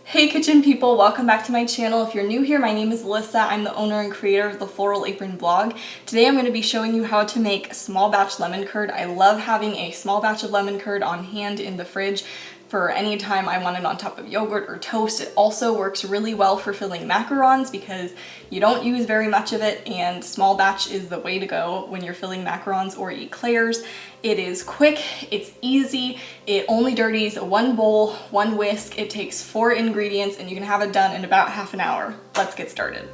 Hey kitchen people, welcome back to my channel. If you're new here, my name is Alyssa. I'm the owner and creator of the Floral Apron blog. Today I'm going to be showing you how to make small batch lemon curd. I love having a small batch of lemon curd on hand in the fridge for any time I want it on top of yogurt or toast. It also works really well for filling macarons because you don't use very much of it, and small batch is the way to go when you're filling macarons or eclairs. It is quick, it's easy, it only dirties one bowl, one whisk, it takes 4 ingredients, and you can have it done in about half an hour. Let's get started.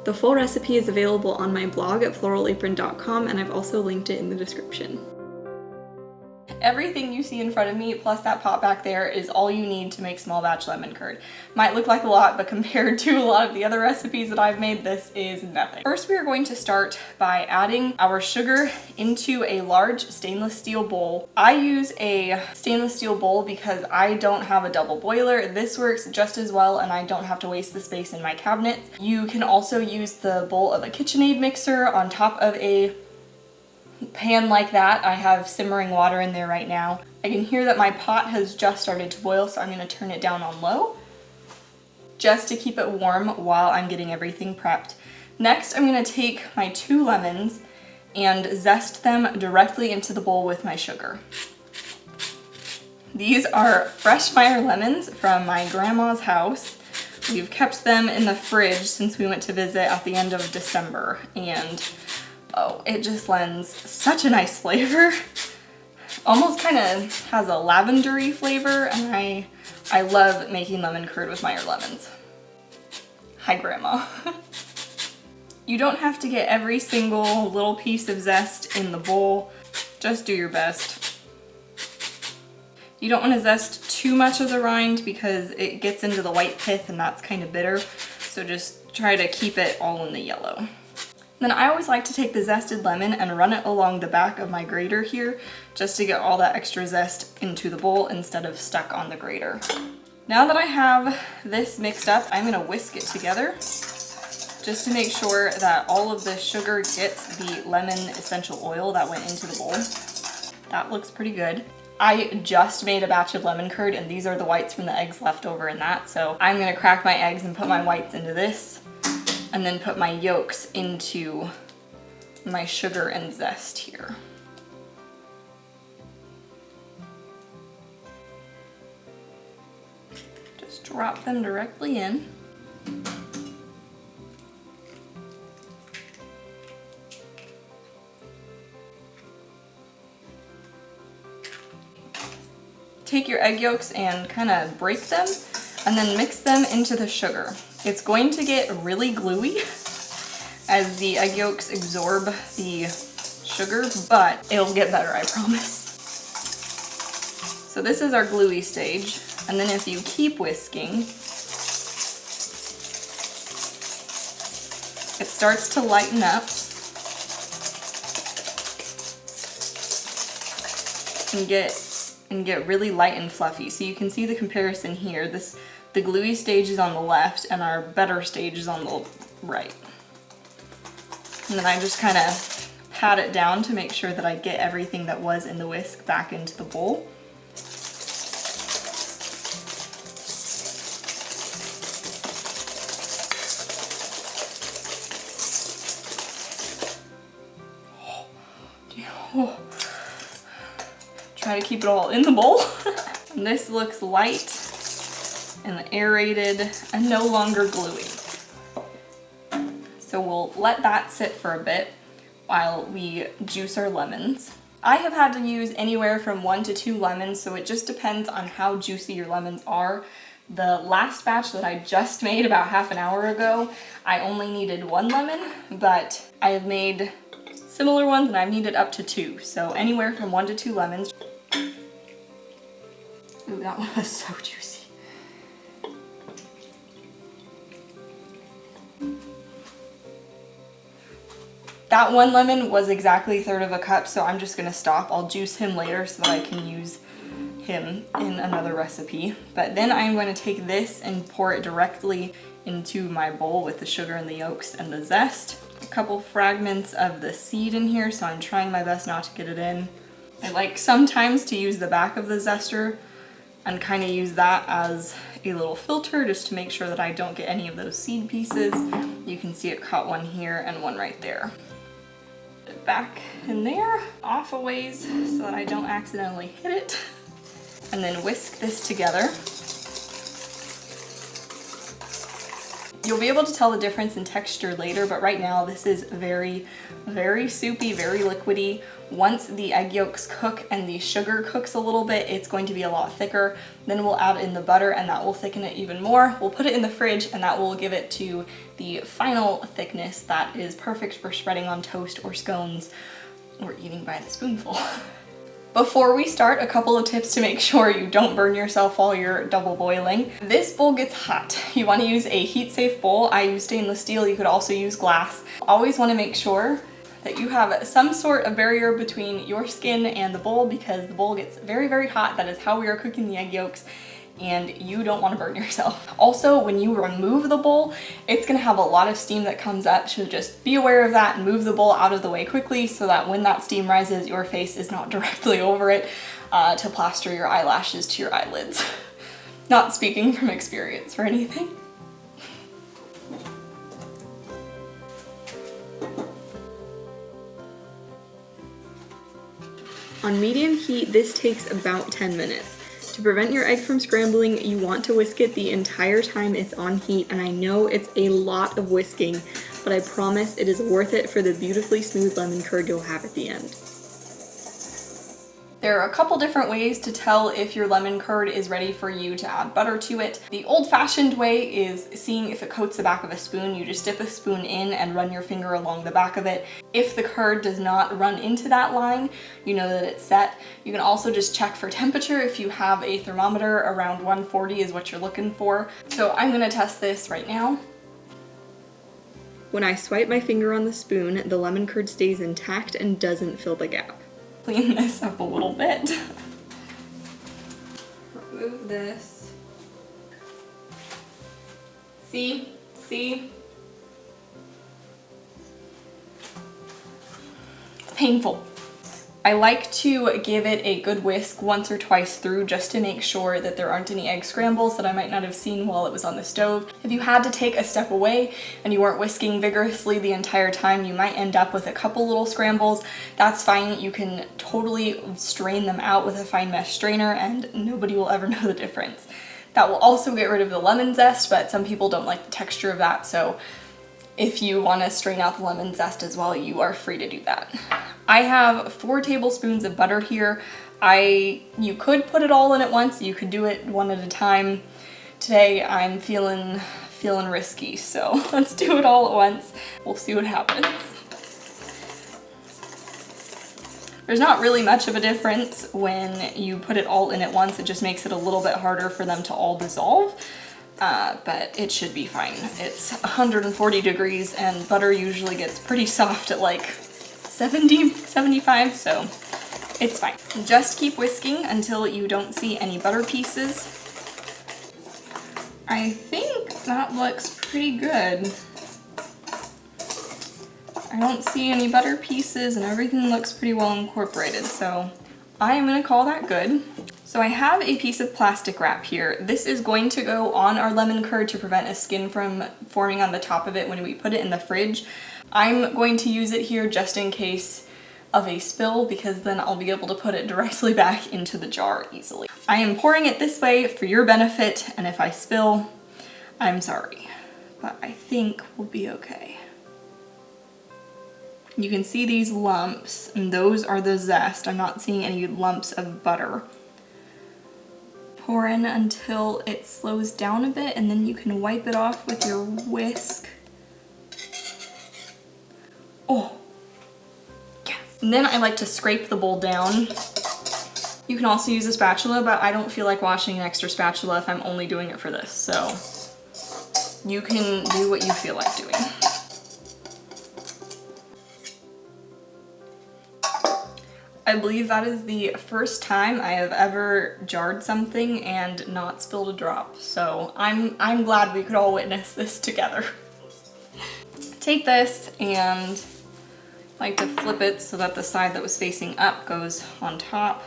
The full recipe is available on my blog at floralapron.com, and I've also linked it in the description. Everything you see in front of me, plus that pot back there, is all you need to make small batch lemon curd. Might look like a lot, but compared to a lot of the other recipes that I've made, this is nothing. First, we are going to start by adding our sugar into a large stainless steel bowl. I use a stainless steel bowl because I don't have a double boiler. This works just as well, and I don't have to waste the space in my cabinets. You can also use the bowl of a KitchenAid mixer on top of a pan like that. I have simmering water in there right now. I can hear that my pot has just started to boil, so I'm going to turn it down on low just to keep it warm while I'm getting everything prepped. Next, I'm going to take my 2 lemons and zest them directly into the bowl with my sugar. These are fresh Meyer lemons from my grandma's house. We've kept them in the fridge since we went to visit at the end of December, and oh, it just lends such a nice flavor. Almost kind of has a lavendery flavor, and I love making lemon curd with Meyer lemons. Hi, Grandma. You don't have to get every single little piece of zest in the bowl. Just do your best. You don't want to zest too much of the rind because it gets into the white pith and that's kind of bitter. So just try to keep it all in the yellow. Then I always like to take the zested lemon and run it along the back of my grater here just to get all that extra zest into the bowl instead of stuck on the grater. Now that I have this mixed up, I'm going to whisk it together just to make sure that all of the sugar gets the lemon essential oil that went into the bowl. That looks pretty good. I just made a batch of lemon curd, and these are the whites from the eggs left over in that, so I'm going to crack my eggs and put my whites into this, and then put my yolks into my sugar and zest here. Just drop them directly in. Take your egg yolks and kind of break them, and then mix them into the sugar. It's going to get really gluey as the egg yolks absorb the sugar, but it'll get better, I promise. So this is our gluey stage, and then if you keep whisking, it starts to lighten up and get really light and fluffy. So you can see the comparison here. The gluey stage is on the left and our better stage is on the right. And then I just kind of pat it down to make sure that I get everything that was in the whisk back into the bowl. Try to keep it all in the bowl. And this looks light and aerated and no longer gluey. So we'll let that sit for a bit while we juice our lemons. I have had to use anywhere from 1 to 2 lemons, so it just depends on how juicy your lemons are. The last batch that I just made about half an hour ago, I only needed 1 lemon, but I have made similar ones and I've needed up to 2. So anywhere from 1 to 2 lemons. Ooh, that one was so juicy. That 1 lemon was exactly 1/3 of a cup, so I'm just gonna stop. I'll juice him later so that I can use him in another recipe. But then I'm going to take this and pour it directly into my bowl with the sugar and the yolks and the zest. A couple fragments of the seed in here, so I'm trying my best not to get it in. I like sometimes to use the back of the zester and kind of use that as a little filter just to make sure that I don't get any of those seed pieces. You can see it caught one here and one right there. Put it back in there, off a ways so that I don't accidentally hit it. And then whisk this together. You'll be able to tell the difference in texture later, but right now this is very, very soupy, very liquidy. Once the egg yolks cook and the sugar cooks a little bit, it's going to be a lot thicker. Then we'll add in the butter and that will thicken it even more. We'll put it in the fridge and that will give it to the final thickness that is perfect for spreading on toast or scones or eating by the spoonful. Before we start, a couple of tips to make sure you don't burn yourself while you're double boiling. This bowl gets hot. You want to use a heat-safe bowl. I use stainless steel. You could also use glass. Always want to make sure that you have some sort of barrier between your skin and the bowl because the bowl gets very, very hot. That is how we are cooking the egg yolks, and you don't want to burn yourself. Also, when you remove the bowl, it's gonna have a lot of steam that comes up, so just be aware of that and move the bowl out of the way quickly so that when that steam rises, your face is not directly over it to plaster your eyelashes to your eyelids. Not speaking from experience or anything. On medium heat, this takes about 10 minutes. To prevent your egg from scrambling, you want to whisk it the entire time it's on heat, and I know it's a lot of whisking, but I promise it is worth it for the beautifully smooth lemon curd you'll have at the end. There are a couple different ways to tell if your lemon curd is ready for you to add butter to it. The old-fashioned way is seeing if it coats the back of a spoon. You just dip a spoon in and run your finger along the back of it. If the curd does not run into that line, you know that it's set. You can also just check for temperature. If you have a thermometer, around 140 is what you're looking for. So I'm gonna test this right now. When I swipe my finger on the spoon, the lemon curd stays intact and doesn't fill the gap. Clean this up a little bit. Remove this. See? See? It's painful. I like to give it a good whisk once or twice through just to make sure that there aren't any egg scrambles that I might not have seen while it was on the stove. If you had to take a step away and you weren't whisking vigorously the entire time, you might end up with a couple little scrambles. That's fine. You can totally strain them out with a fine mesh strainer and nobody will ever know the difference. That will also get rid of the lemon zest, but some people don't like the texture of that, so if you want to strain out the lemon zest as well, you are free to do that. I have 4 tablespoons of butter here. You could put it all in at once. You could do it one at a time. Today I'm feeling risky, so let's do it all at once. We'll see what happens. There's not really much of a difference when you put it all in at once. It just makes it a little bit harder for them to all dissolve. But it should be fine. It's 140 degrees and butter usually gets pretty soft at like 70, 75, so it's fine. Just keep whisking until you don't see any butter pieces. I think that looks pretty good. I don't see any butter pieces and everything looks pretty well incorporated, so I am gonna call that good. So I have a piece of plastic wrap here. This is going to go on our lemon curd to prevent a skin from forming on the top of it when we put it in the fridge. I'm going to use it here just in case of a spill because then I'll be able to put it directly back into the jar easily. I am pouring it this way for your benefit, and if I spill, I'm sorry, but I think we'll be okay. You can see these lumps, and those are the zest. I'm not seeing any lumps of butter. Pour in until it slows down a bit, and then you can wipe it off with your whisk. Oh, yes. And then I like to scrape the bowl down. You can also use a spatula, but I don't feel like washing an extra spatula if I'm only doing it for this, so you can do what you feel like doing. I believe that is the first time I have ever jarred something and not spilled a drop, so I'm glad we could all witness this together. Take this and I like to flip it so that the side that was facing up goes on top.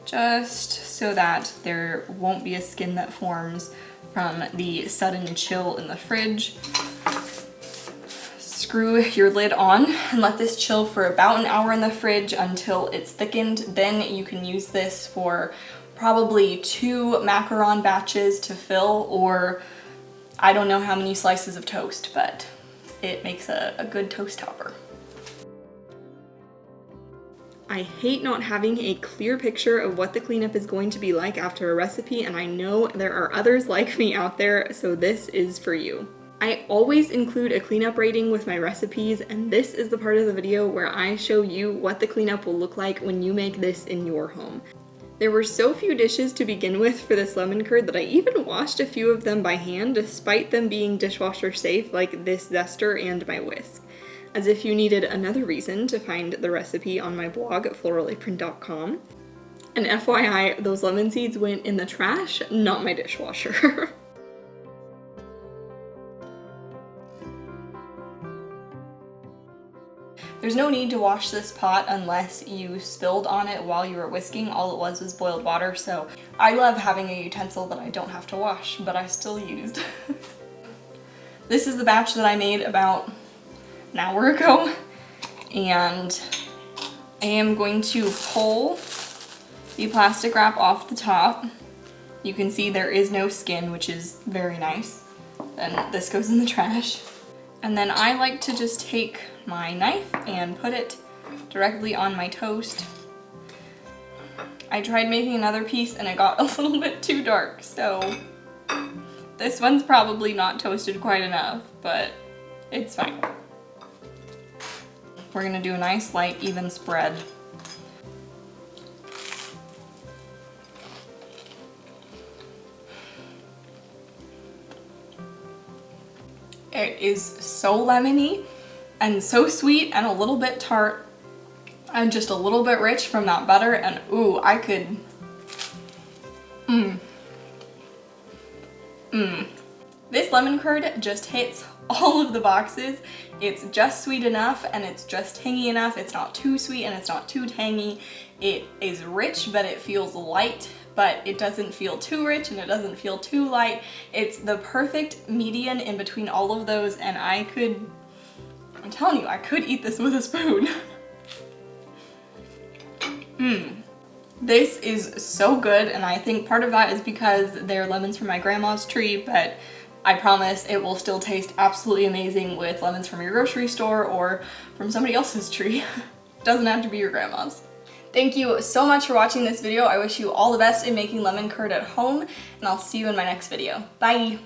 just so that there won't be a skin that forms from the sudden chill in the fridge. Screw your lid on and let this chill for about an hour in the fridge until it's thickened. Then you can use this for probably 2 macaron batches to fill, or I don't know how many slices of toast, but it makes a good toast topper. I hate not having a clear picture of what the cleanup is going to be like after a recipe, and I know there are others like me out there, so this is for you. I always include a cleanup rating with my recipes, and this is the part of the video where I show you what the cleanup will look like when you make this in your home. There were so few dishes to begin with for this lemon curd that I even washed a few of them by hand, despite them being dishwasher safe, like this zester and my whisk. As if you needed another reason to find the recipe on my blog at floralapron.com. And FYI, those lemon seeds went in the trash, not my dishwasher. There's no need to wash this pot unless you spilled on it while you were whisking. All it was boiled water, so I love having a utensil that I don't have to wash, but I still used. This is the batch that I made about an hour ago, and I am going to pull the plastic wrap off the top. You can see there is no skin, which is very nice. Then this goes in the trash. And then I like to just take my knife and put it directly on my toast. I tried making another piece and it got a little bit too dark, so this one's probably not toasted quite enough, but it's fine. We're gonna do a nice light even spread. It is so lemony and so sweet and a little bit tart and just a little bit rich from that butter, and ooh, I could, This lemon curd just hits all of the boxes. It's just sweet enough and it's just tangy enough. It's not too sweet and it's not too tangy. It is rich, but it feels light, but it doesn't feel too rich and it doesn't feel too light. It's the perfect median in between all of those, and I'm telling you, I could eat this with a spoon. This is so good, and I think part of that is because they're lemons from my grandma's tree, but I promise it will still taste absolutely amazing with lemons from your grocery store or from somebody else's tree. Doesn't have to be your grandma's. Thank you so much for watching this video. I wish you all the best in making lemon curd at home, and I'll see you in my next video. Bye!